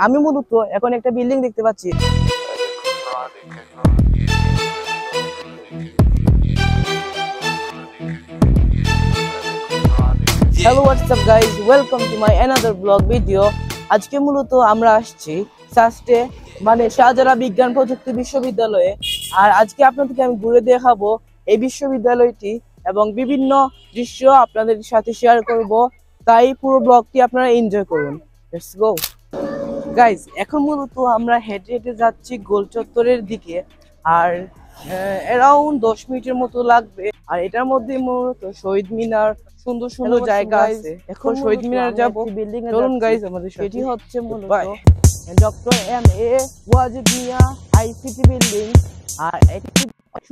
আমি মূলত এখন একটা বিল্ডিং দেখতে পাচ্ছি। Hello WhatsApp guys, welcome to my another blog video. আজকে মূলত আমরা আসছি সাস্টে মানে শাহজালাল বিজ্ঞান প্রযুক্তি বিশ্ববিদ্যালয়ে। আর আজকে আপনাদেরকে আমি ঘুরে দেখাবো এই বিশ্ববিদ্যালয়টি এবং বিভিন্ন দৃশ্য আপনাদের সাথে শেয়ার করব। তাই পুরো ব্লগটি আপনারা এনজয় করুন। Let's go guys. এখন মূলত আমরা হেঁটে হেঁটে যাচ্ছি গোল চত্বরের দিকে। আর অ্যারাউন্ড 10 মিনিটের মতো লাগবে। আর এটার মধ্যে মূলত শহীদ মিনার, সুন্দর সুন্দর জায়গা আছে। এখন শহীদ মিনার যাবো, চলুন গাইজ আমাদের সাথে। এটি হচ্ছে মূলত doctor M A. Wazed Miah ICT building. আর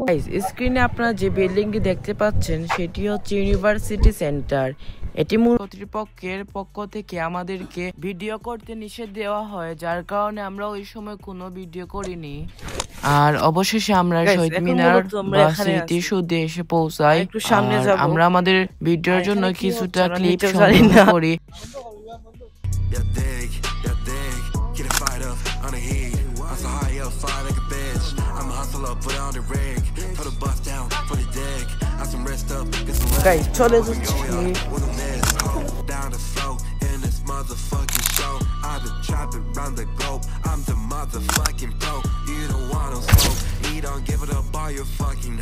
গাইজ স্ক্রিনে আপনারা যে বিল্ডিংটি দেখতে পাচ্ছেন সেটি হচ্ছে ইউনিভার্সিটি সেন্টার। এটি মূল কর্তৃপক্ষের পক্ষ থেকে আমাদেরকে ভিডিও করতে নিষেধ দেওয়া হয়, যার কারণে আমরা ওই সময় কোনো ভিডিও করিনি। আর অবশেষে আমরা শহীদ মিনার বা স্মৃতিসৌধে এসে পৌঁছাই। আমরা আমাদের ভিডিওর জন্য কিছুটা ক্লিপ সংগ্রহ করি। চলে যাচ্ছি। I've been trapping around the globe. I'm the motherfucking pro. You don't want no smoke. You don't give it up all your fucking